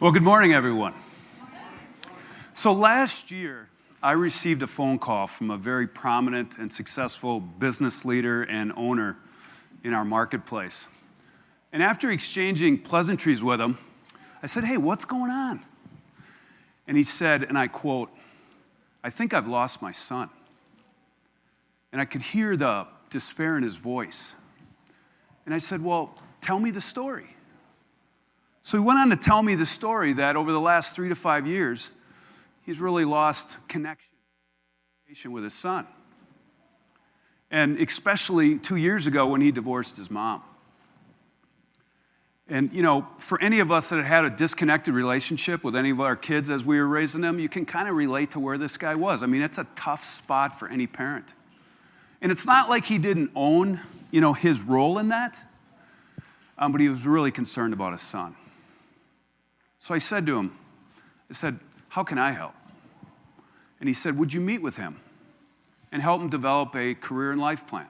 Well, good morning, everyone. So last year, I received a phone call from a very prominent and successful business leader and owner in our marketplace. And after exchanging pleasantries with him, I said, "Hey, what's going on?" And he said, and I quote, "I think I've lost my son." And I could hear the despair in his voice. And I said, "Well, tell me the story." So he went on to tell me the story that over the last 3 to 5 years, he's really lost connection with his son. And especially 2 years ago when he divorced his mom. And, you know, for any of us that had a disconnected relationship with any of our kids as we were raising them, you can kind of relate to where this guy was. I mean, it's a tough spot for any parent. And it's not like he didn't own, his role in that, but he was really concerned about his son. So I said to him, "How can I help?" And he said, "Would you meet with him and help him develop a career and life plan?"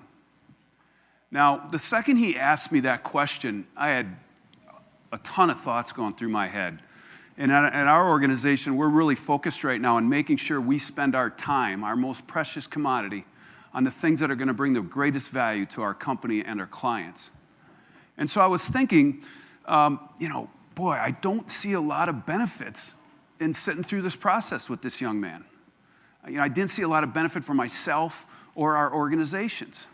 Now, the second he asked me that question, I had a ton of thoughts going through my head. And at our organization, we're really focused right now on making sure we spend our time, our most precious commodity, on the things that are going to bring the greatest value to our company and our clients. And so I was thinking, boy, I don't see a lot of benefits in sitting through this process with this young man. I didn't see a lot of benefit for myself or our organizations.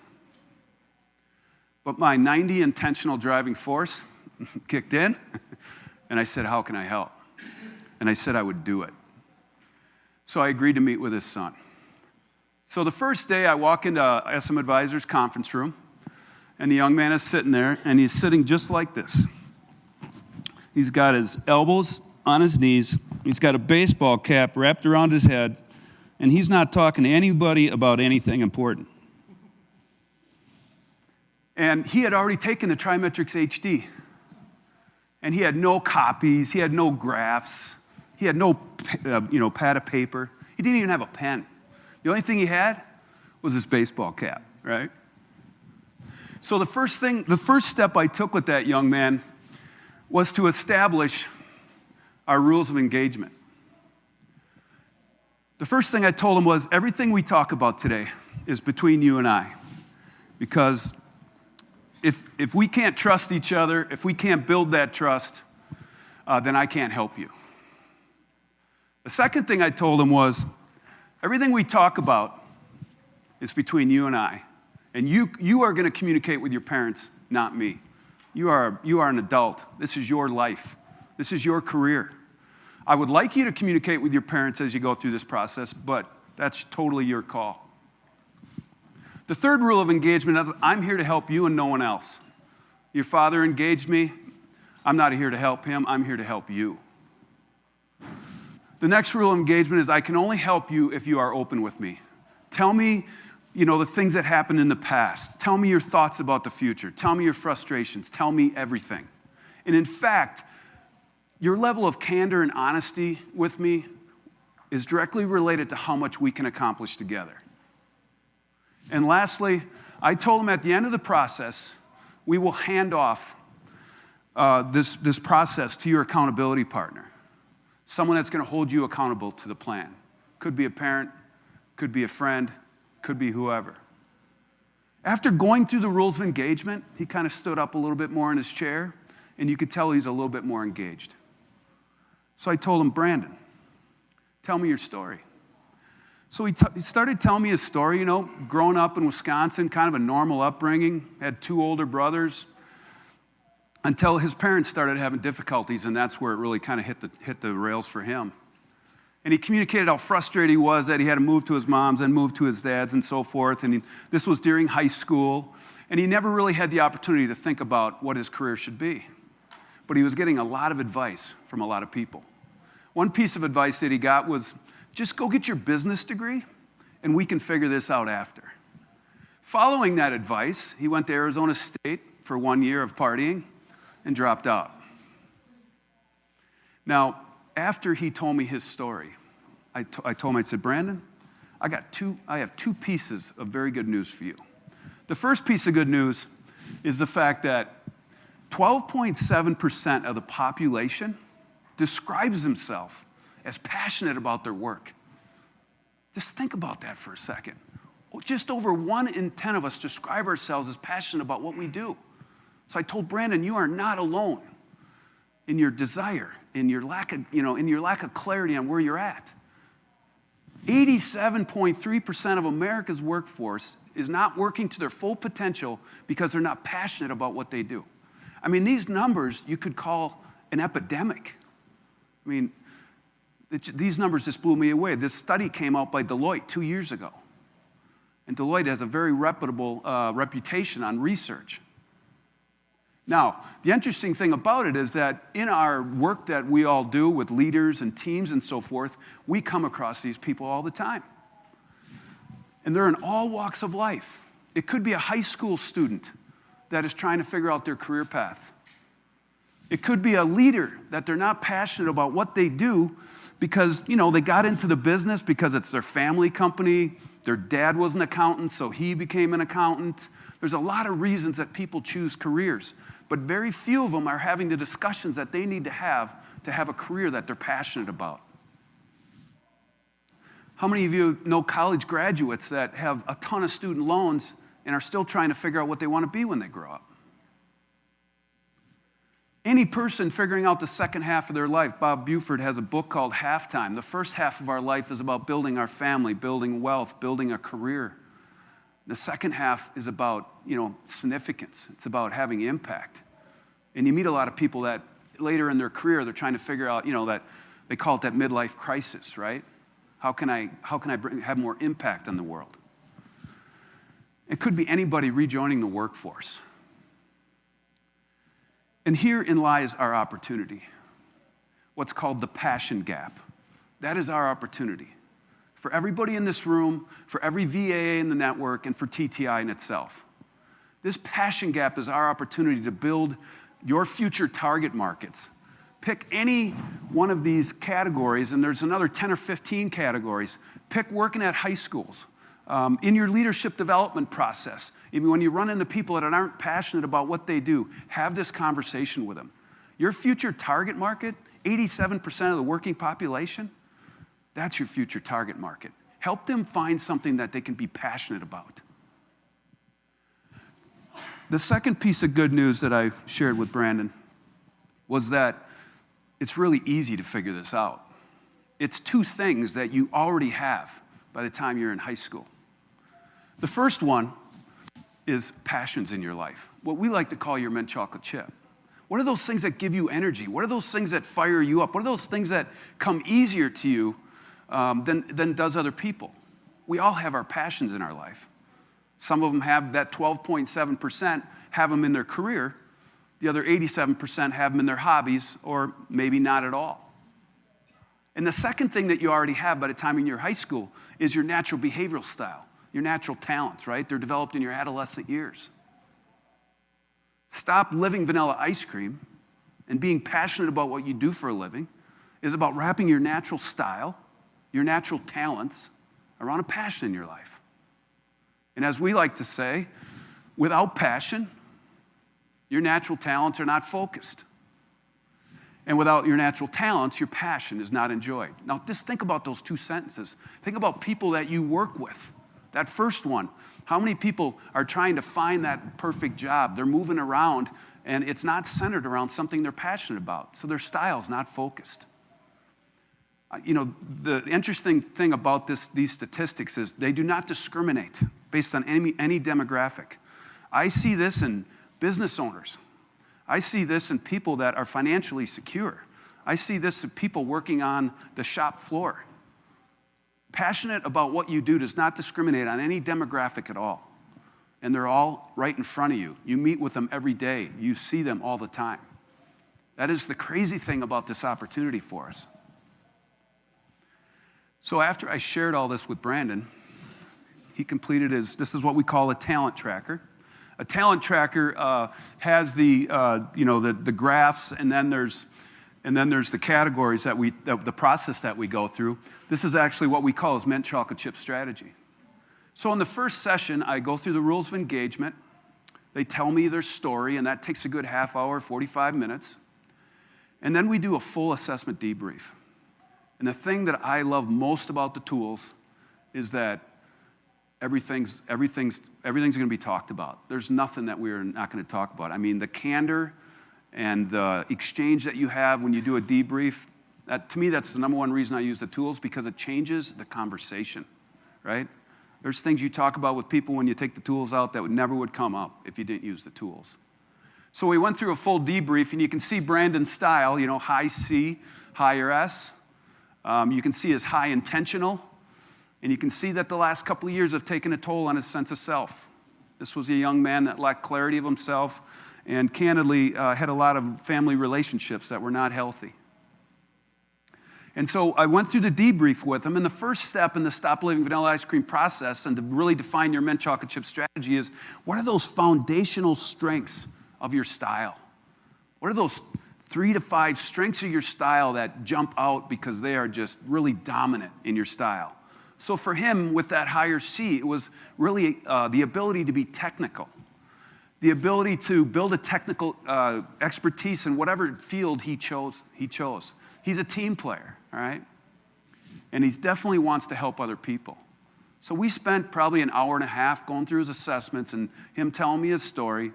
But my 90 intentional driving force kicked in, and I said, "How can I help?" And I said I would do it. So I agreed to meet with his son. So the first day I walk into SM Advisors conference room, and the young man is sitting there, and he's sitting just like this. He's got his elbows on his knees. He's got a baseball cap wrapped around his head, and he's not talking to anybody about anything important. And he had already taken the Trimetrics HD, and he had no copies. He had no graphs. He had no, pad of paper. He didn't even have a pen. The only thing he had was his baseball cap, right? So the first step I took with that young man was to establish our rules of engagement. The first thing I told him was, everything we talk about today is between you and I. Because if we can't trust each other, if we can't build that trust, then I can't help you. The second thing I told him was, everything we talk about is between you and I. And you are going to communicate with your parents, not me. You are an adult. This is your life. This is your career. I would like you to communicate with your parents as you go through this process, but that's totally your call. The third rule of engagement is, I'm here to help you and no one else. Your father engaged me. I'm not here to help him. I'm here to help you. The next rule of engagement is, I can only help you if you are open with me. Tell me the things that happened in the past. Tell me your thoughts about the future. Tell me your frustrations. Tell me everything. And in fact, your level of candor and honesty with me is directly related to how much we can accomplish together. And lastly, I told him at the end of the process, we will hand off this process to your accountability partner. Someone that's going to hold you accountable to the plan. Could be a parent, could be a friend, could be whoever. After going through the rules of engagement, he kind of stood up a little bit more in his chair, and you could tell he's a little bit more engaged. So I told him, "Brandon, tell me your story." So he started telling me his story, growing up in Wisconsin, kind of a normal upbringing, had 2 older brothers, until his parents started having difficulties, and that's where it really kind of hit the rails for him. And he communicated how frustrated he was that he had to move to his mom's and move to his dad's and so forth. And this was during high school. And he never really had the opportunity to think about what his career should be. But he was getting a lot of advice from a lot of people. One piece of advice that he got was, just go get your business degree, and we can figure this out after. Following that advice, he went to Arizona State for 1 year of partying and dropped out. Now, after he told me his story, I told him, I said, "Brandon, I have 2 pieces of very good news for you. The first piece of good news is the fact that 12.7% of the population describes themselves as passionate about their work. Just think about that for a second. Just over 1 in 10 of us describe ourselves as passionate about what we do. So I told Brandon, you are not alone in your desire, in your lack of clarity on where you're at. 87.3% of America's workforce is not working to their full potential because they're not passionate about what they do. I mean, these numbers you could call an epidemic. I mean, these numbers just blew me away. This study came out by Deloitte 2 years ago. And Deloitte has a very reputable reputation on research. Now, the interesting thing about it is that in our work that we all do with leaders and teams and so forth, we come across these people all the time. And they're in all walks of life. It could be a high school student that is trying to figure out their career path. It could be a leader that they're not passionate about what they do because, they got into the business because it's their family company. Their dad was an accountant, so he became an accountant. There's a lot of reasons that people choose careers, but very few of them are having the discussions that they need to have a career that they're passionate about. How many of you know college graduates that have a ton of student loans and are still trying to figure out what they want to be when they grow up? Any person figuring out the second half of their life, Bob Buford has a book called Halftime. The first half of our life is about building our family, building wealth, building a career. The second half is about, significance. It's about having impact. And you meet a lot of people that later in their career, they're trying to figure out, that they call it that midlife crisis, right? How can I have more impact on the world? It could be anybody rejoining the workforce. And herein lies our opportunity, what's called the passion gap. That is our opportunity for everybody in this room, for every VA in the network, and for TTI in itself. This passion gap is our opportunity to build your future target markets. Pick any one of these categories, and there's another 10 or 15 categories. Pick working at high schools. In your leadership development process, even when you run into people that aren't passionate about what they do, have this conversation with them. Your future target market, 87% of the working population, that's your future target market. Help them find something that they can be passionate about. The second piece of good news that I shared with Brandon was that it's really easy to figure this out. It's 2 things that you already have by the time you're in high school. The first one is passions in your life, what we like to call your mint chocolate chip. What are those things that give you energy? What are those things that fire you up? What are those things that come easier to you than does other people? We all have our passions in our life. Some of them have that 12.7% have them in their career. The other 87% have them in their hobbies, or maybe not at all. And the second thing that you already have by the time you're in high school is your natural behavioral style, your natural talents, right? They're developed in your adolescent years. Stop living vanilla ice cream and being passionate about what you do for a living is about wrapping your natural style, your natural talents around a passion in your life. And as we like to say, without passion, your natural talents are not focused. And without your natural talents, your passion is not enjoyed. Now, just think about those 2 sentences. Think about people that you work with. That first one, how many people are trying to find that perfect job? They're moving around, and it's not centered around something they're passionate about. So their style's not focused. The interesting thing about these statistics is they do not discriminate based on any demographic. I see this in business owners. I see this in people that are financially secure. I see this in people working on the shop floor. Passionate about what you do does not discriminate on any demographic at all. And they're all right in front of you. You meet with them every day. You see them all the time. That is the crazy thing about this opportunity for us. So after I shared all this with Brandon, he completed this is what we call a talent tracker. A talent tracker has the graphs, and then there's the categories the process that we go through. This is actually what we call as mint chocolate chip strategy. So in the first session, I go through the rules of engagement. They tell me their story, and that takes a good half hour, 45 minutes. And then we do a full assessment debrief. And the thing that I love most about the tools is that everything's going to be talked about. There's nothing that we're not going to talk about. I mean, the candor and the exchange that you have when you do a debrief, to me, that's the number one reason I use the tools, because it changes the conversation, right? There's things you talk about with people when you take the tools out that never would come up if you didn't use the tools. So we went through a full debrief, and you can see Brandon's style, high C, higher S. You can see his high intentional, and you can see that the last couple of years have taken a toll on his sense of self. This was a young man that lacked clarity of himself and candidly had a lot of family relationships that were not healthy. And so I went through the debrief with him, and the first step in the Stop Living Vanilla Ice Cream process and to really define your mint chocolate chip strategy is, what are those foundational strengths of your style? What are those 3 to 5 strengths of your style that jump out because they are just really dominant in your style? So for him, with that higher C, it was really the ability to be technical, the ability to build a technical expertise in whatever field he chose. He's a team player, all right? And he definitely wants to help other people. So we spent probably an hour and a half going through his assessments and him telling me his story.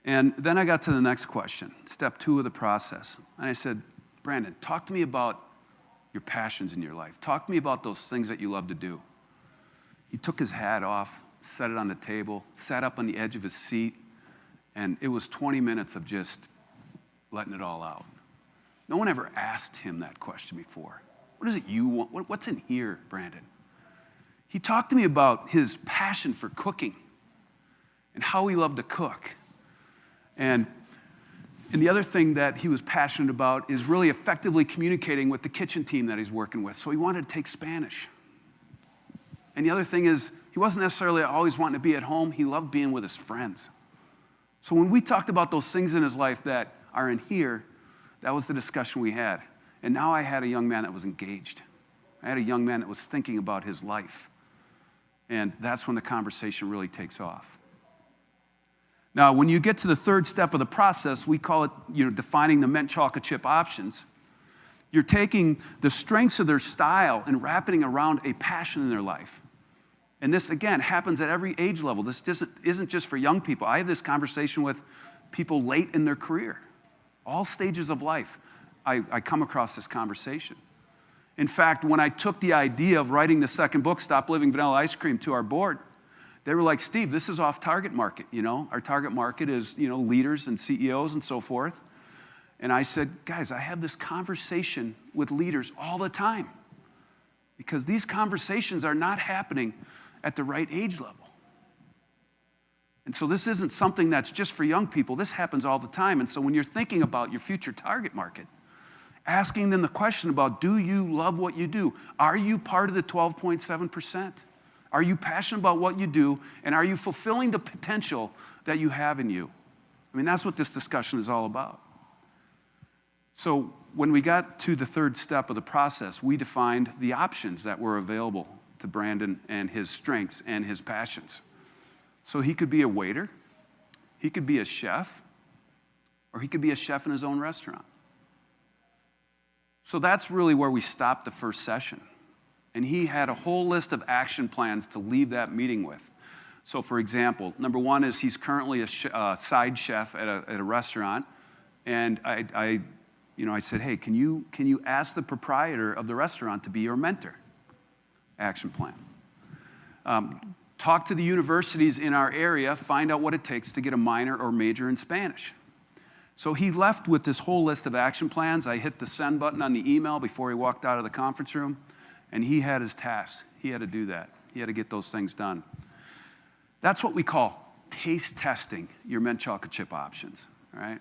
And then I got to the next question, step 2 of the process. And I said, Brandon, talk to me about your passions in your life. Talk to me about those things that you love to do. He took his hat off, set it on the table, sat up on the edge of his seat, and it was 20 minutes of just letting it all out. No one ever asked him that question before. What is it you want? What's in here, Brandon? He talked to me about his passion for cooking and how he loved to cook. And the other thing that he was passionate about is really effectively communicating with the kitchen team that he's working with. So he wanted to take Spanish. And the other thing is, he wasn't necessarily always wanting to be at home. He loved being with his friends. So when we talked about those things in his life that are in here, that was the discussion we had. And now I had a young man that was engaged. I had a young man that was thinking about his life. And that's when the conversation really takes off. Now, when you get to the third step of the process, we call it, defining the mint chocolate chip options. You're taking the strengths of their style and wrapping around a passion in their life. And this, again, happens at every age level. This isn't just for young people. I have this conversation with people late in their career. All stages of life, I come across this conversation. In fact, when I took the idea of writing the second book, Stop Living Vanilla Ice Cream, to our board, they were like, Steve, this is off target market, Our target market is, leaders and CEOs and so forth. And I said, guys, I have this conversation with leaders all the time because these conversations are not happening at the right age level. And so this isn't something that's just for young people. This happens all the time. And so when you're thinking about your future target market, asking them the question about, do you love what you do? Are you part of the 12.7%? Are you passionate about what you do? And are you fulfilling the potential that you have in you? I mean, that's what this discussion is all about. So when we got to the third step of the process, we defined the options that were available to Brandon and his strengths and his passions. So he could be a waiter, he could be a chef, or he could be a chef in his own restaurant. So that's really where we stopped the first session. And he had a whole list of action plans to leave that meeting with. So for example, number 1 is he's currently a side chef at a restaurant. And I said, hey, can you ask the proprietor of the restaurant to be your mentor? Action plan. Talk to the universities in our area, find out what it takes to get a minor or major in Spanish. So he left with this whole list of action plans. I hit the send button on the email before he walked out of the conference room, and he had his task. He had to do that. He had to get those things done. That's what we call taste testing your mint chocolate chip options, all right?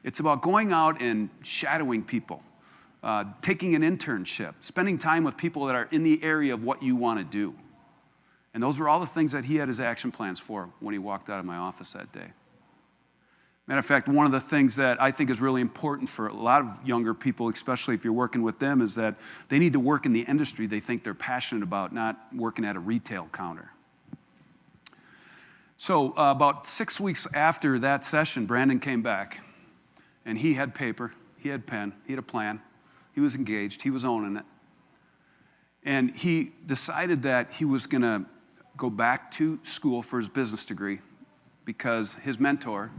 It's about going out and shadowing people, taking an internship, spending time with people that are in the area of what you want to do. And those were all the things that he had his action plans for when he walked out of my office that day. Matter of fact, one of the things that I think is really important for a lot of younger people, especially if you're working with them, is that they need to work in the industry they think they're passionate about, not working at a retail counter. So about 6 weeks after that session, Brandon came back, and he had paper, he had pen, he had a plan, he was engaged, he was owning it. And he decided that he was going to go back to school for his business degree because his mentor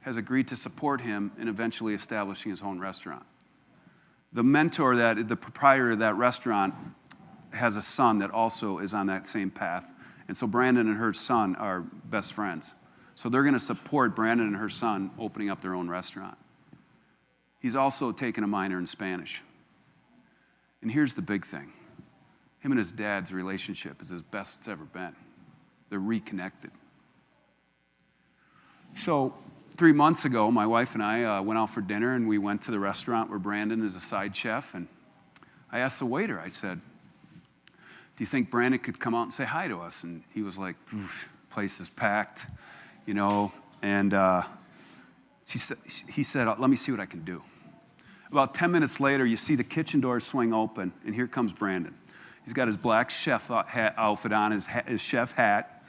has agreed to support him in eventually establishing his own restaurant. The mentor, the proprietor of that restaurant, has a son that also is on that same path. And so Brandon and her son are best friends. So they're going to support Brandon and her son opening up their own restaurant. He's also taken a minor in Spanish. And here's the big thing. Him and his dad's relationship is as best it's ever been. They're reconnected. So 3 months ago, my wife and I went out for dinner, and we went to the restaurant where Brandon is a side chef. And I asked the waiter, I said, do you think Brandon could come out and say hi to us? And he was like, place is packed, you know. And he said, let me see what I can do. About 10 minutes later, you see the kitchen door swing open, and here comes Brandon. He's got his black chef outfit on, his chef hat.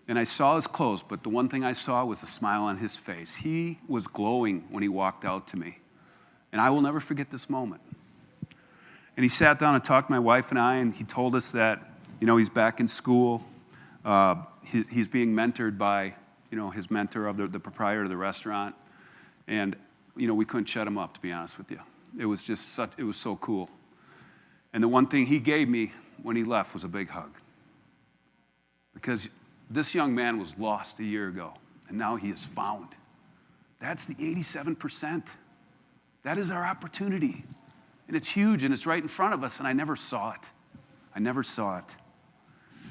And I saw his clothes, but the one thing I saw was a smile on his face. He was glowing when he walked out to me. And I will never forget this moment. And he sat down and talked to my wife and I, and he told us that, you know, he's back in school. He's being mentored by, you know, his mentor of the proprietor of the restaurant. And, you know, we couldn't shut him up, to be honest with you. It was just it was so cool. And the one thing he gave me when he left was a big hug. Because this young man was lost a year ago, and now he is found. That's the 87%. That is our opportunity. And it's huge, and it's right in front of us, and I never saw it. I never saw it.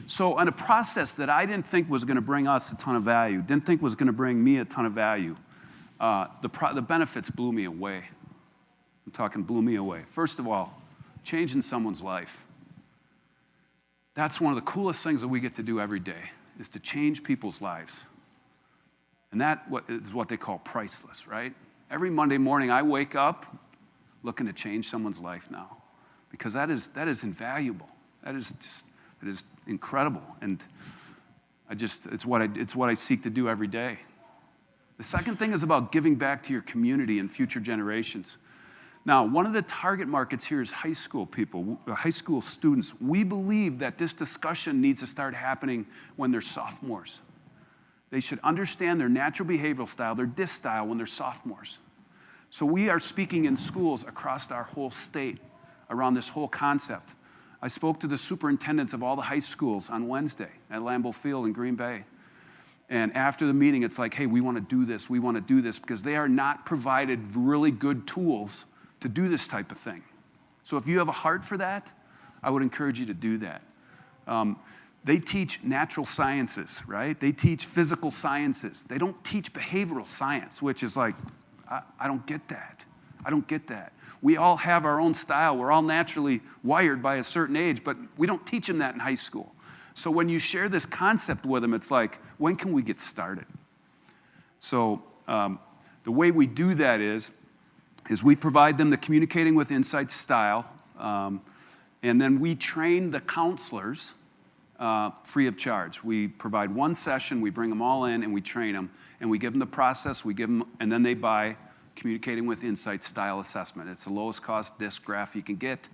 So on a process that I didn't think was going to bring us a ton of value, didn't think was going to bring me a ton of value, the benefits blew me away. I'm talking blew me away. First of all, changing someone's life. That's one of the coolest things that we get to do every day, is to change people's lives. And that is what they call priceless, right? Every Monday morning I wake up looking to change someone's life now, because that is invaluable. That is incredible, and it's what I seek to do every day. The second thing is about giving back to your community and future generations. Now, one of the target markets here is high school people, high school students. We believe that this discussion needs to start happening when they're sophomores. They should understand their natural behavioral style, their DISC style, when they're sophomores. So we are speaking in schools across our whole state around this whole concept. I spoke to the superintendents of all the high schools on Wednesday at Lambeau Field in Green Bay. And after the meeting, it's like, hey, we want to do this, because they are not provided really good tools to do this type of thing. So if you have a heart for that, I would encourage you to do that. They teach natural sciences, right? They teach physical sciences. They don't teach behavioral science, which is like, I don't get that. I don't get that. We all have our own style. We're all naturally wired by a certain age, but we don't teach them that in high school. So when you share this concept with them, it's like, when can we get started? So the way we do that is we provide them the communicating with insights style, and then we train the counselors free of charge. We provide one session, we bring them all in, and we train them, and we give them the process, and then they buy communicating with insights style assessment. It's the lowest cost disc graph you can get,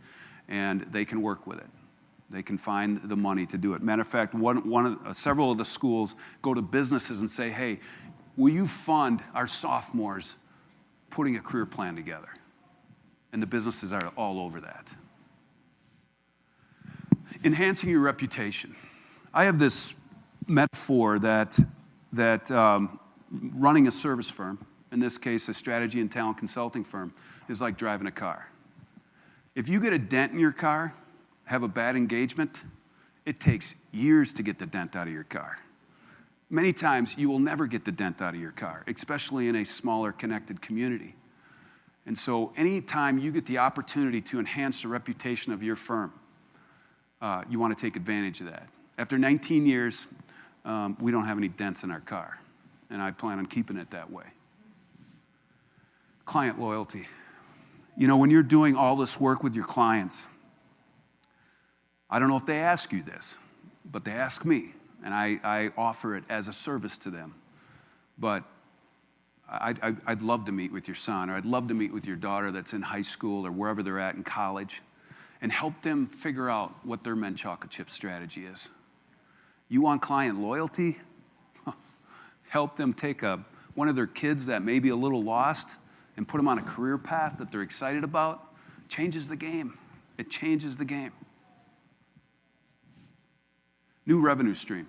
and they can work with it. They can find the money to do it. Matter of fact, several of the schools go to businesses and say, hey, will you fund our sophomores putting a career plan together? And the businesses are all over that. Enhancing your reputation. I have this metaphor that running a service firm, in this case a strategy and talent consulting firm, is like driving a car. If you get a dent in your car, have a bad engagement, it takes years to get the dent out of your car. Many times you will never get the dent out of your car, especially in a smaller connected community. And so anytime you get the opportunity to enhance the reputation of your firm, you want to take advantage of that. After 19 years, we don't have any dents in our car, and I plan on keeping it that way. Client loyalty. You know, when you're doing all this work with your clients, I don't know if they ask you this, but they ask me. and I offer it as a service to them. But I'd love to meet with your son, or I'd love to meet with your daughter that's in high school or wherever they're at in college, and help them figure out what their mint chocolate chip strategy is. You want client loyalty? Help them take one of their kids that may be a little lost and put them on a career path that they're excited about. Changes the game. It changes the game. New revenue stream.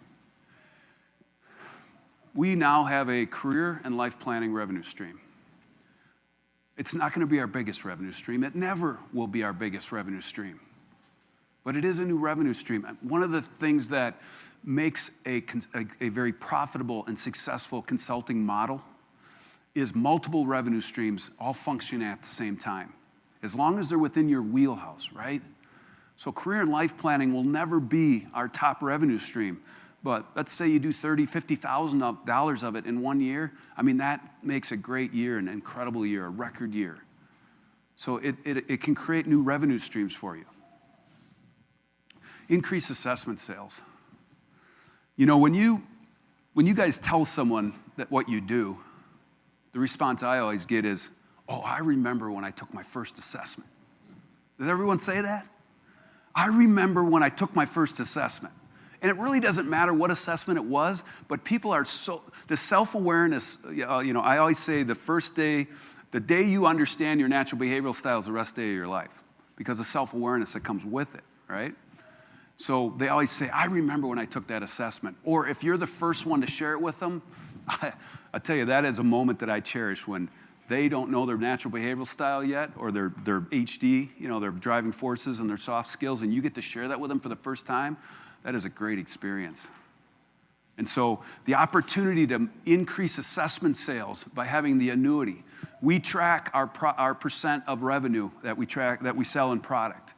We now have a career and life planning revenue stream. It's not going to be our biggest revenue stream. It never will be our biggest revenue stream. But it is a new revenue stream. One of the things that makes a very profitable and successful consulting model is multiple revenue streams all functioning at the same time, as long as they're within your wheelhouse, right? So career and life planning will never be our top revenue stream. But let's say you do $30,000, $50,000 of it in 1 year. I mean, that makes a great year, an incredible year, a record year. So it can create new revenue streams for you. Increase assessment sales. You know, when you guys tell someone that what you do, the response I always get is, oh, I remember when I took my first assessment. Does everyone say that? I remember when I took my first assessment. And it really doesn't matter what assessment it was, but people are the self-awareness, I always say the day you understand your natural behavioral style is the rest day of your life, because of self-awareness that comes with it, right? So they always say, I remember when I took that assessment. Or if you're the first one to share it with them, I tell you, that is a moment that I cherish when they don't know their natural behavioral style yet, or their HD, their driving forces and their soft skills, and you get to share that with them for the first time. That is a great experience. And so the opportunity to increase assessment sales by having the annuity. We track our percent of revenue that we sell in product.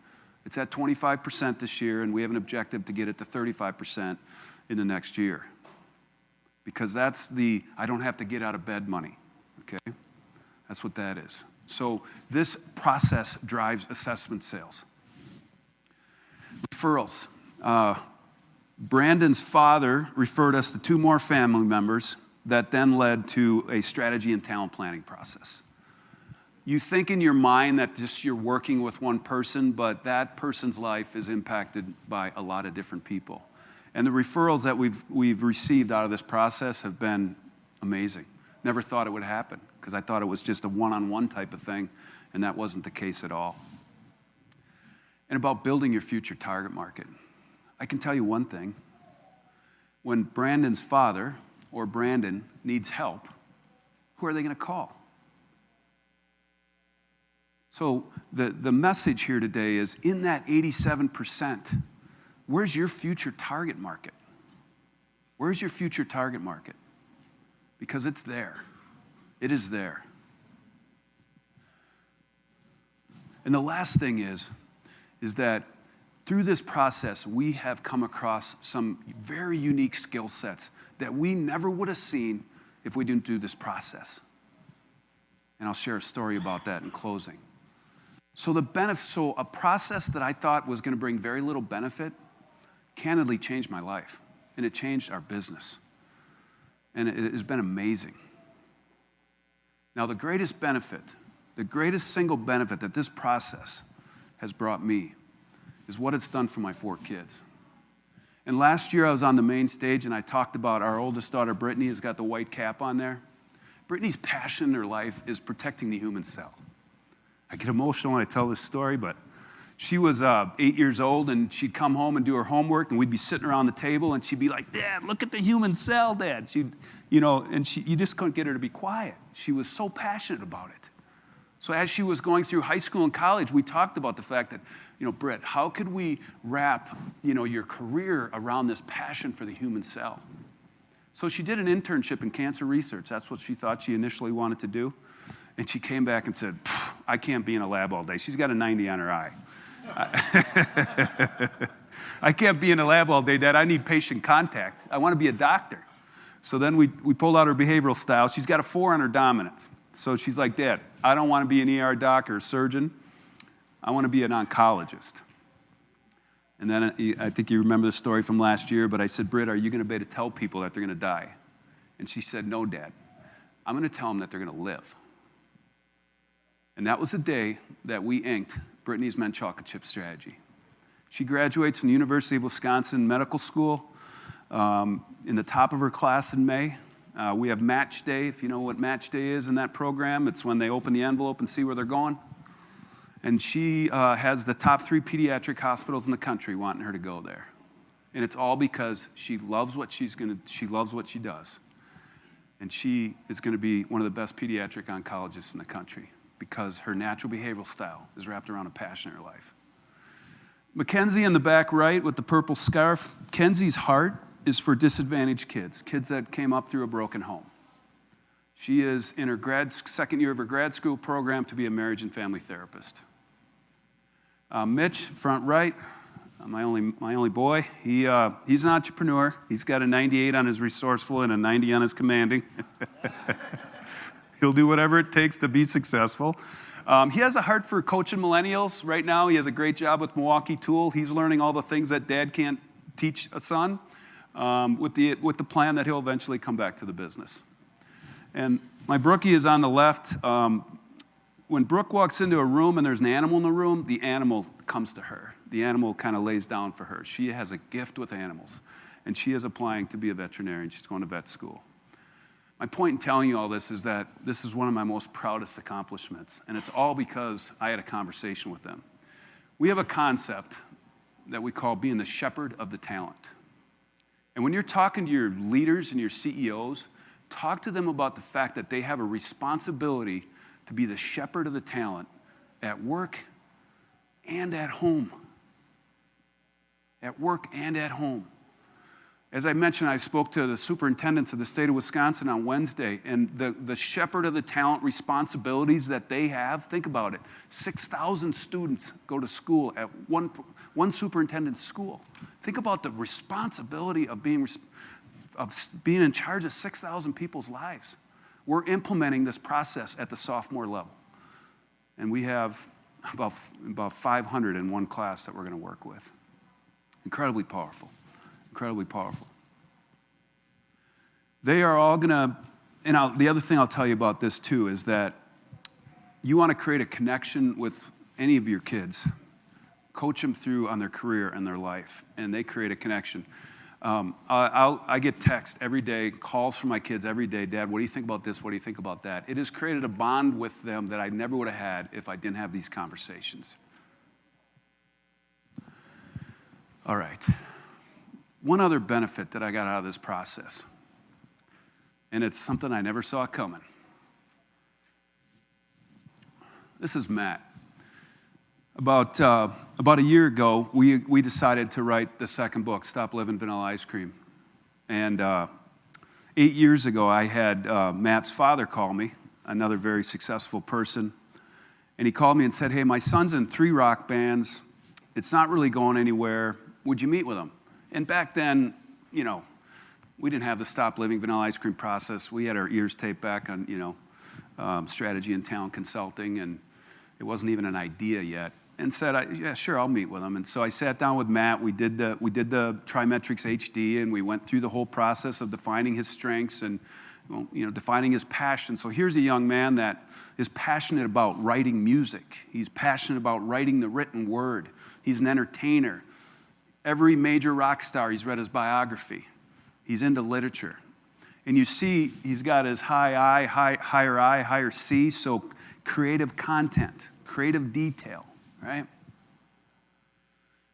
It's at 25% this year, and we have an objective to get it to 35% in the next year. Because that's I don't have to get out of bed money, okay? That's what that is. So this process drives assessment sales. Referrals. Brandon's father referred us to 2 more family members that then led to a strategy and talent planning process. You think in your mind that just you're working with one person, but that person's life is impacted by a lot of different people. And the referrals that we've received out of this process have been amazing. Never thought it would happen, because I thought it was just a one-on-one type of thing, and that wasn't the case at all. And about building your future target market. I can tell you one thing. When Brandon's father, or Brandon, needs help, who are they going to call? So the message here today is, in that 87%, where's your future target market? Where's your future target market? Because it's there. It is there. And the last thing is that through this process, we have come across some very unique skill sets that we never would have seen if we didn't do this process. And I'll share a story about that in closing. So a process that I thought was going to bring very little benefit candidly changed my life, and it changed our business. And it has been amazing. Now, the greatest single benefit that this process has brought me is what it's done for my 4 kids. And last year I was on the main stage and I talked about our oldest daughter, Brittany, has got the white cap on there. Brittany's passion in her life is protecting the human cell. I get emotional when I tell this story, but she was 8 years old, and she'd come home and do her homework, and we'd be sitting around the table, and she'd be like, Dad, look at the human cell, Dad. You just couldn't get her to be quiet. She was so passionate about it. So as she was going through high school and college, we talked about the fact that, Britt, how could we wrap, your career around this passion for the human cell? So she did an internship in cancer research. That's what she thought she initially wanted to do. And she came back and said, I can't be in a lab all day. She's got a 90 on her eye. I can't be in a lab all day, Dad. I need patient contact. I want to be a doctor. So then we pulled out her behavioral style. She's got a 4 on her dominance. So she's like, Dad, I don't want to be an ER doc or a surgeon. I want to be an oncologist. And then I think you remember the story from last year, but I said, Britt, are you going to be able to tell people that they're going to die? And she said, no, Dad. I'm going to tell them that they're going to live. And that was the day that we inked Brittany's Mint Chocolate Chip Strategy. She graduates from the University of Wisconsin Medical School in the top of her class in May. We have match day, if you know what match day is in that program. It's when they open the envelope and see where they're going. And she has the top 3 pediatric hospitals in the country wanting her to go there. And it's all because she loves what she loves what she does. And she is going to be one of the best pediatric oncologists in the country because her natural behavioral style is wrapped around a passion in her life. Mackenzie in the back right with the purple scarf. Kenzie's heart is for disadvantaged kids that came up through a broken home. She is in her second year of her grad school program to be a marriage and family therapist. Mitch, front right, my only boy. He's an entrepreneur. He's got a 98 on his resourceful and a 90 on his commanding. He'll do whatever it takes to be successful. He has a heart for coaching millennials. Right now, he has a great job with Milwaukee Tool. He's learning all the things that Dad can't teach a son, with the plan that he'll eventually come back to the business. And my Brookie is on the left. When Brooke walks into a room and there's an animal in the room, the animal comes to her. The animal kind of lays down for her. She has a gift with animals, and she is applying to be a veterinarian. She's going to vet school. My point in telling you all this is that this is one of my most proudest accomplishments, and it's all because I had a conversation with them. We have a concept that we call being the shepherd of the talent. And when you're talking to your leaders and your CEOs, talk to them about the fact that they have a responsibility to be the shepherd of the talent at work and at home. At work and at home. As I mentioned, I spoke to the superintendents of the state of Wisconsin on Wednesday, and the shepherd of the talent responsibilities that they have, think about it. 6,000 students go to school at one superintendent's school. Think about the responsibility of being in charge of 6,000 people's lives. We're implementing this process at the sophomore level. And we have about 500 in one class that we're going to work with. Incredibly powerful. Incredibly powerful. They are all going to, and the other thing I'll tell you about this too is that you want to create a connection with any of your kids. Coach them through on their career and their life, and they create a connection. I get texts every day, calls from my kids every day. Dad, what do you think about this? What do you think about that? It has created a bond with them that I never would have had if I didn't have these conversations. All right. One other benefit that I got out of this process, and it's something I never saw coming. This is Matt. About a year ago, we decided to write the second book, Stop Living Vanilla Ice Cream. And 8 years ago, I had Matt's father call me, another very successful person. And he called me and said, hey, my son's in 3 rock bands. It's not really going anywhere. Would you meet with him? And back then, we didn't have the Stop Living Vanilla Ice Cream process. We had our ears taped back on, strategy and talent consulting, and it wasn't even an idea yet. And said, yeah, sure, I'll meet with him. And so I sat down with Matt. We did the Trimetrics HD, and we went through the whole process of defining his strengths and defining his passion. So here's a young man that is passionate about writing music. He's passionate about writing the written word. He's an entertainer. Every major rock star, he's read his biography. He's into literature. And you see, he's got his higher C, so creative content, creative detail. Right?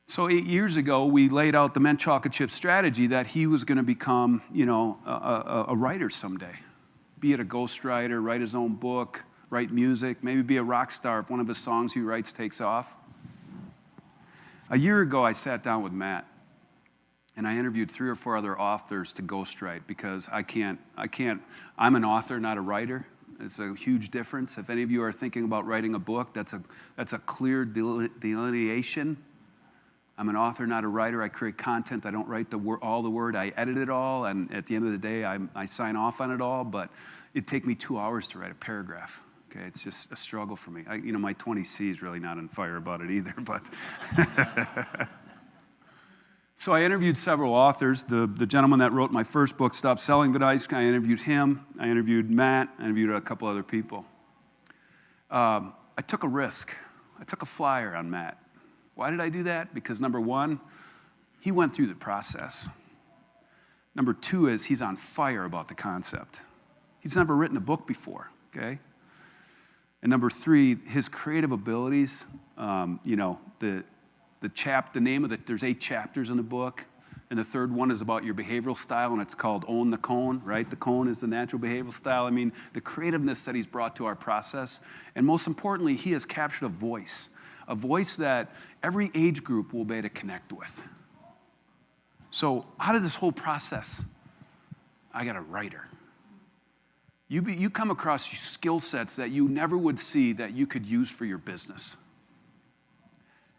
So 8 years ago, we laid out the Mint Chocolate Chip strategy that he was going to become, a writer someday. Be it a ghostwriter, write his own book, write music, maybe be a rock star if one of his songs he writes takes off. A year ago, I sat down with Matt, and I interviewed 3 or 4 other authors to ghostwrite because I'm an author, not a writer. It's a huge difference. If any of you are thinking about writing a book, that's a clear delineation. I'm an author, not a writer. I create content. I don't write all the word. I edit it all, and at the end of the day, I sign off on it all. But it'd take me 2 hours to write a paragraph. Okay, it's just a struggle for me. My 20C is really not on fire about it either. But So I interviewed several authors. The gentleman that wrote my first book, Stop Selling Vanilla Ice Cream, I interviewed him. I interviewed Matt. I interviewed a couple other people. I took a risk. I took a flyer on Matt. Why did I do that? Because number one, he went through the process. Number two is he's on fire about the concept. He's never written a book before, okay? And number three, his creative abilities, the name of it, there's 8 chapters in the book, and the third one is about your behavioral style, and it's called Own the Cone, right? The cone is the natural behavioral style. I mean, the creativeness that he's brought to our process, and most importantly, he has captured a voice that every age group will be able to connect with. So out of this whole process, I got a writer. You come across skill sets that you never would see that you could use for your business.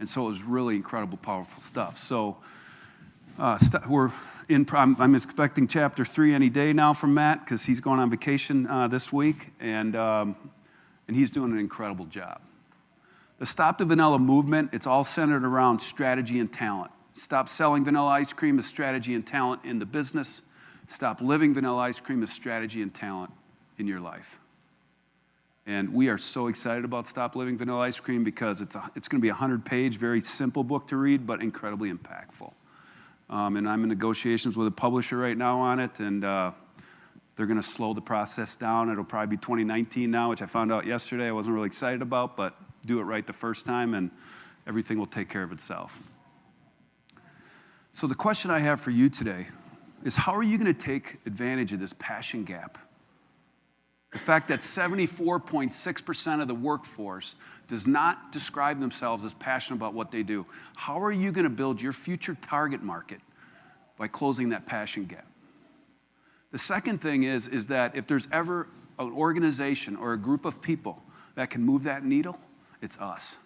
And so it was really incredible, powerful stuff. So I'm expecting chapter 3 any day now from Matt because he's going on vacation this week, and he's doing an incredible job. The Stop the Vanilla movement, it's all centered around strategy and talent. Stop selling vanilla ice cream is strategy and talent in the business. Stop living vanilla ice cream is strategy and talent in your life. And we are so excited about Stop Living Vanilla Ice Cream because it's going to be a 100-page, very simple book to read, but incredibly impactful. And I'm in negotiations with a publisher right now on it, and they're going to slow the process down. It'll probably be 2019 now, which I found out yesterday I wasn't really excited about, but do it right the first time, and everything will take care of itself. So the question I have for you today is, how are you going to take advantage of this passion gap? The fact that 74.6% of the workforce does not describe themselves as passionate about what they do. How are you going to build your future target market by closing that passion gap? The second thing is that if there's ever an organization or a group of people that can move that needle, it's us.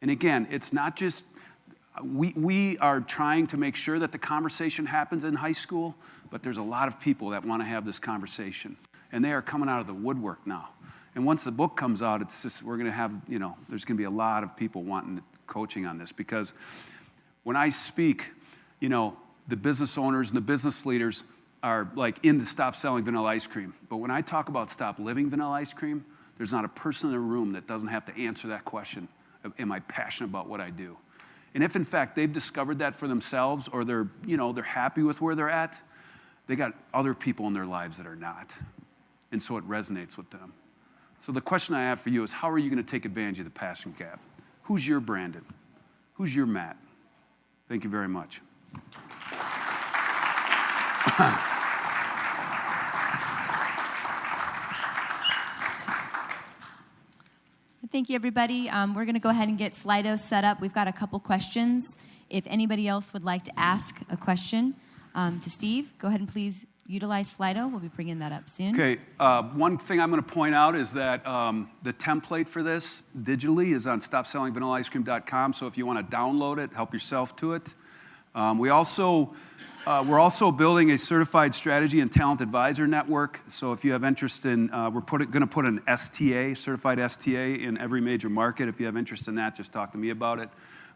And again, it's not just, we are trying to make sure that the conversation happens in high school, but there's a lot of people that want to have this conversation. And they are coming out of the woodwork now. And once the book comes out, it's just, we're going to have, there's going to be a lot of people wanting coaching on this. Because when I speak, the business owners and the business leaders are like in the Stop Selling Vanilla Ice Cream. But when I talk about Stop Living Vanilla Ice Cream, there's not a person in the room that doesn't have to answer that question of, am I passionate about what I do? And if in fact they've discovered that for themselves, or they're happy with where they're at, they got other people in their lives that are not. And so it resonates with them. So the question I have for you is, how are you going to take advantage of the passion gap? Who's your Brandon? Who's your Matt? Thank you very much. Thank you, everybody. We're going to go ahead and get Slido set up. We've got a couple questions. If anybody else would like to ask a question to Steve, go ahead and please utilize Slido. We'll be bringing that up soon. Okay. One thing I'm going to point out is that the template for this digitally is on stopsellingvanillaicecream.com. So if you want to download it, help yourself to it. We're also building a certified strategy and talent advisor network. So if you have interest in, we're going to put an STA, certified STA, in every major market. If you have interest in that, just talk to me about it.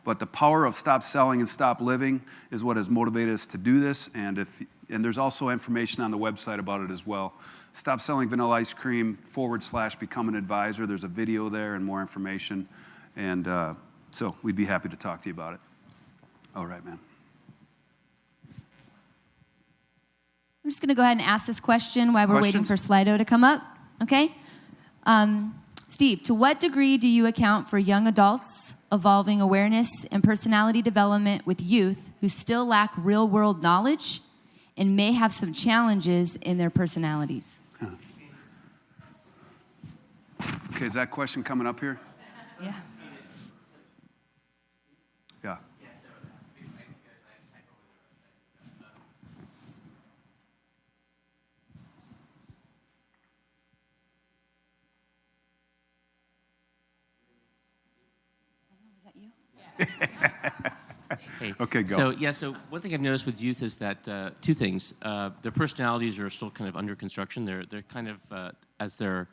But the power of Stop Selling and Stop Living is what has motivated us to do this. And there's also information on the website about it as well. Stop Selling Vanilla Ice Cream / become an advisor. There's a video there and more information. And so we'd be happy to talk to you about it. All right, man. I'm just going to go ahead and ask this question while we're waiting for Slido to come up. Okay? Steve, to what degree do you account for young adults evolving awareness and personality development with youth who still lack real-world knowledge and may have some challenges in their personalities? Okay, is that question coming up here? Yeah. Yeah. Hey. Okay, go. So one thing I've noticed with youth is that two things. Their personalities are still kind of under construction. They're kind of, as they're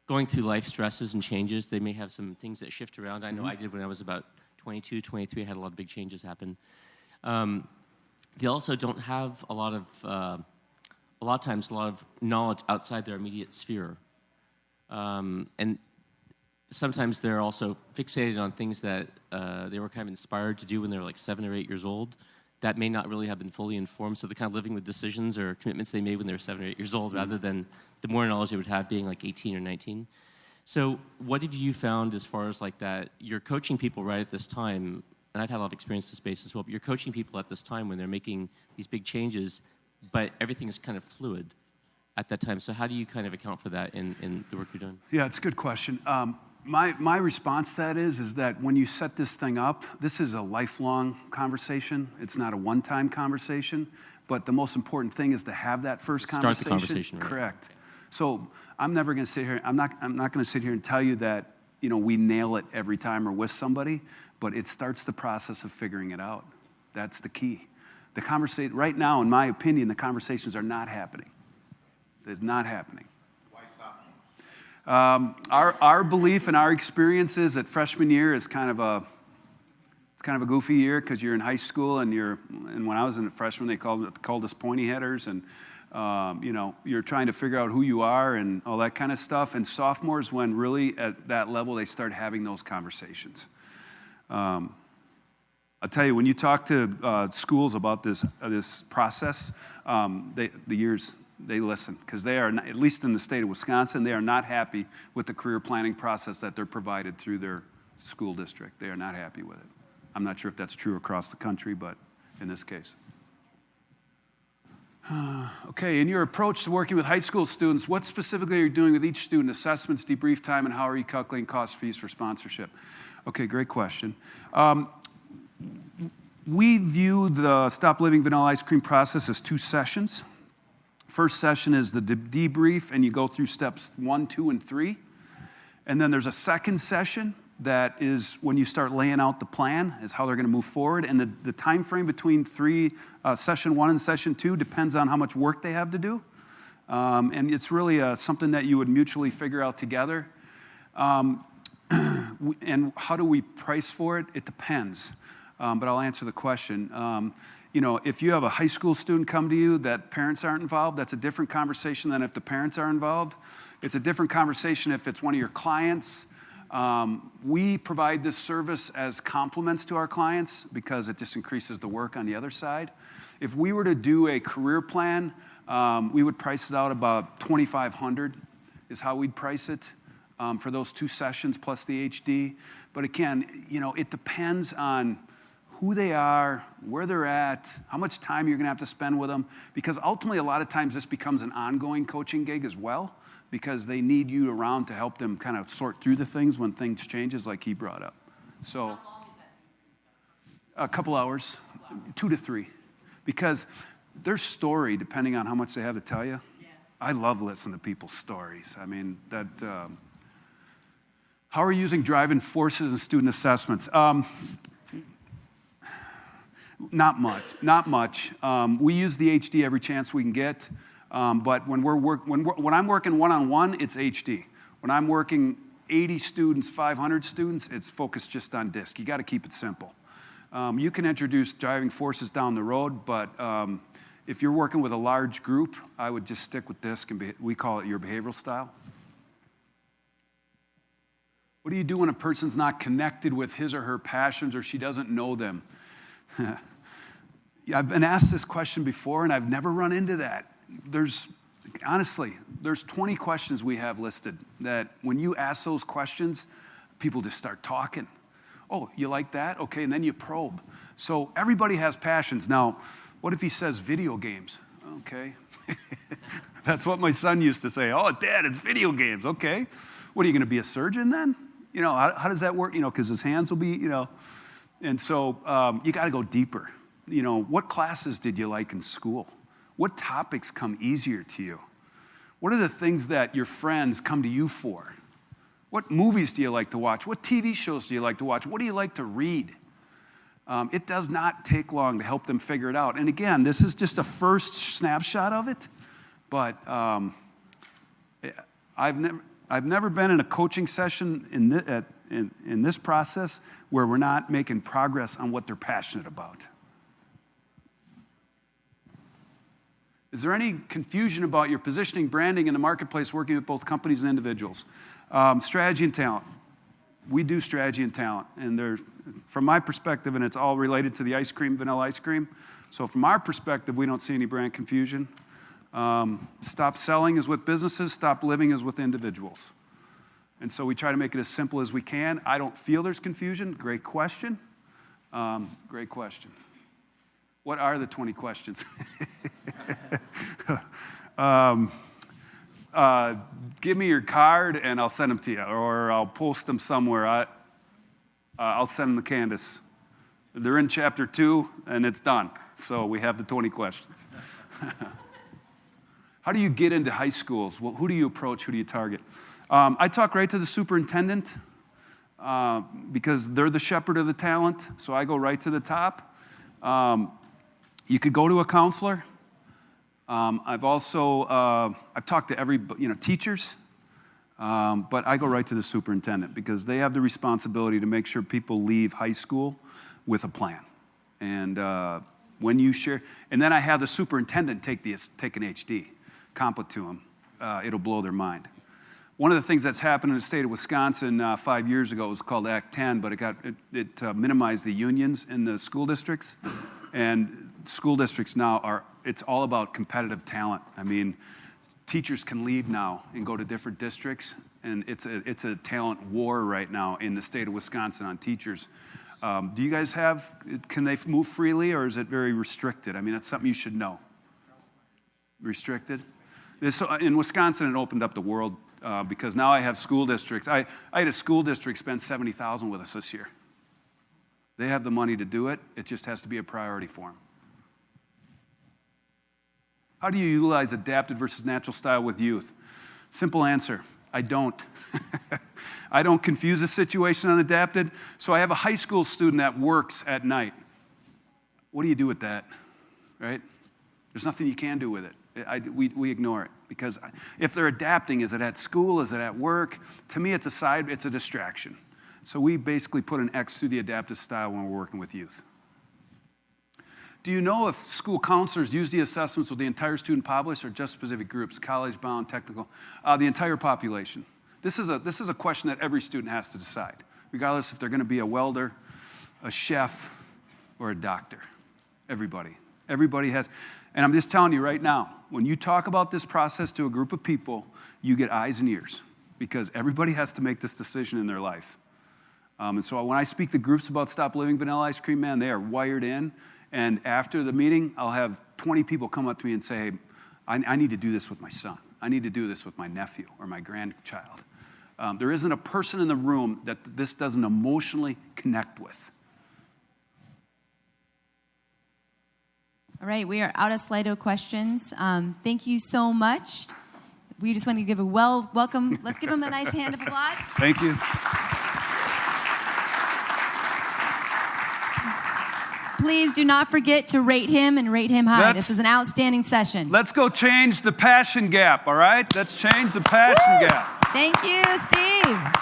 going through life stresses and changes, they may have some things that shift around. I know I did when I was about 22, 23. I had a lot of big changes happen. They also don't have a lot of times, a lot of knowledge outside their immediate sphere. And sometimes they're also fixated on things that they were kind of inspired to do when they were like 7 or 8 years old that may not really have been fully informed. So they're kind of living with decisions or commitments they made when they were 7 or 8 years old rather than the more knowledge they would have being like 18 or 19. So what have you found as far as like that? You're coaching people right at this time, and I've had a lot of experience in this space as well, but you're coaching people at this time when they're making these big changes, but everything is kind of fluid at that time. So how do you kind of account for that in the work you're doing? Yeah, it's a good question. My response to that is that when you set this thing up, this is a lifelong conversation. It's not a one-time conversation, but the most important thing is to have that first conversation. Start the conversation, right? Correct. So I'm never going to sit here. I'm not going to sit here and tell you that we nail it every time or with somebody, but it starts the process of figuring it out. That's the key. The conversation right now, in my opinion, the conversations are not happening. It's not happening. Our belief and our experience is that freshman year is kind of a goofy year because you're in high school and when I was a freshman they called us pointy headers and you're trying to figure out who you are and all that kind of stuff. And sophomores, when really at that level they start having those conversations. I'll tell you, when you talk to schools about this process, they listen because they are, at least in the state of Wisconsin, they are not happy with the career planning process that they're provided through their school district. They are not happy with it. I'm not sure if that's true across the country, but in this case. Okay, in your approach to working with high school students, what specifically are you doing with each student? Assessments, debrief time, and how are you calculating cost fees for sponsorship? Okay, great question. We view the Stop Living Vanilla Ice Cream process as 2 sessions. First session is the debrief, and you go through steps 1, 2, and 3. And then there's a second session that is when you start laying out the plan, is how they're going to move forward. And the time frame between session 1 and session 2 depends on how much work they have to do. And it's really something that you would mutually figure out together. And how do we price for it? It depends. But I'll answer the question. If you have a high school student come to you that parents aren't involved, that's a different conversation than if the parents are involved. It's a different conversation if it's one of your clients. We provide this service as compliments to our clients because it just increases the work on the other side. If we were to do a career plan, we would price it out about $2,500 is how we'd price it for those 2 sessions plus the HD. But again, it depends on who they are, where they're at, how much time you're going to have to spend with them. Because ultimately, a lot of times this becomes an ongoing coaching gig as well because they need you around to help them kind of sort through the things when things changes like he brought up. So how long is that? A couple hours, 2 to 3. Because their story, depending on how much they have to tell you, I love listening to people's stories. I mean, how are you using driving forces in student assessments? Not much. We use the HD every chance we can get, but when I'm working one-on-one, it's HD. When I'm working 80 students, 500 students, it's focused just on DISC. You got to keep it simple. You can introduce driving forces down the road, but if you're working with a large group, I would just stick with DISC, and we call it your behavioral style. What do you do when a person's not connected with his or her passions or she doesn't know them? I've been asked this question before, and I've never run into that. There's 20 questions we have listed that when you ask those questions, people just start talking. Oh, you like that? Okay, and then you probe. So everybody has passions. Now, what if he says video games? Okay. That's what my son used to say. Oh, Dad, it's video games. Okay. What, are you going to be a surgeon then? How does that work? Because his hands will be, And so you got to go deeper. What classes did you like in school? What topics come easier to you? What are the things that your friends come to you for? What movies do you like to watch? What TV shows do you like to watch? What do you like to read? It does not take long to help them figure it out. And again, this is just a first snapshot of it, but I've never been in a coaching session in this process where we're not making progress on what they're passionate about. Is there any confusion about your positioning, branding in the marketplace, working with both companies and individuals? Strategy and talent. We do strategy and talent. And from my perspective, and it's all related to the ice cream, vanilla ice cream. So from our perspective, we don't see any brand confusion. Stop selling is with businesses, stop living is with individuals. And so we try to make it as simple as we can. I don't feel there's confusion. Great question. Great question. What are the 20 questions? Give me your card and I'll send them to you, or I'll post them somewhere. I'll send them to Candace. They're in chapter 2 and it's done. So we have the 20 questions. How do you get into high schools? Well, who do you approach? Who do you target? I talk right to the superintendent because they're the shepherd of the talent. So I go right to the top. You could go to a counselor. I've talked to teachers, but I go right to the superintendent because they have the responsibility to make sure people leave high school with a plan. And when you share, and then I have the superintendent take an HD, comp it to them. It'll blow their mind. One of the things that's happened in the state of Wisconsin 5 years ago was called Act 10, but it minimized the unions in the school districts. And school districts now it's all about competitive talent. I mean, teachers can leave now and go to different districts, and it's a talent war right now in the state of Wisconsin on teachers. Do you guys can they move freely, or is it very restricted? I mean, that's something you should know. Restricted? In Wisconsin, it opened up the world because now I have school districts. I had a school district spend $70,000 with us this year. They have the money to do it. It just has to be a priority for them. How do you utilize adapted versus natural style with youth? Simple answer, I don't. I don't confuse the situation on adapted. So I have a high school student that works at night. What do you do with that, right? There's nothing you can do with it. We ignore it because if they're adapting, is it at school? Is it at work? To me, it's a distraction. So we basically put an X through the adaptive style when we're working with youth. Do you know if school counselors use the assessments with the entire student population or just specific groups, college-bound, technical, the entire population? This is a question that every student has to decide, regardless if they're going to be a welder, a chef, or a doctor. Everybody has, and I'm just telling you right now, when you talk about this process to a group of people, you get eyes and ears because everybody has to make this decision in their life. And so when I speak to groups about Stop Living Vanilla Ice Cream, man, they are wired in. And after the meeting, I'll have 20 people come up to me and say, hey, I need to do this with my son. I need to do this with my nephew or my grandchild. There isn't a person in the room that this doesn't emotionally connect with. All right, we are out of Slido questions. Thank you so much. We just want to give a welcome. Let's give him a nice hand of applause. Thank you. Please do not forget to rate him and rate him high. This is an outstanding session. Let's go change the passion gap, all right? Let's change the passion gap. Thank you, Steve.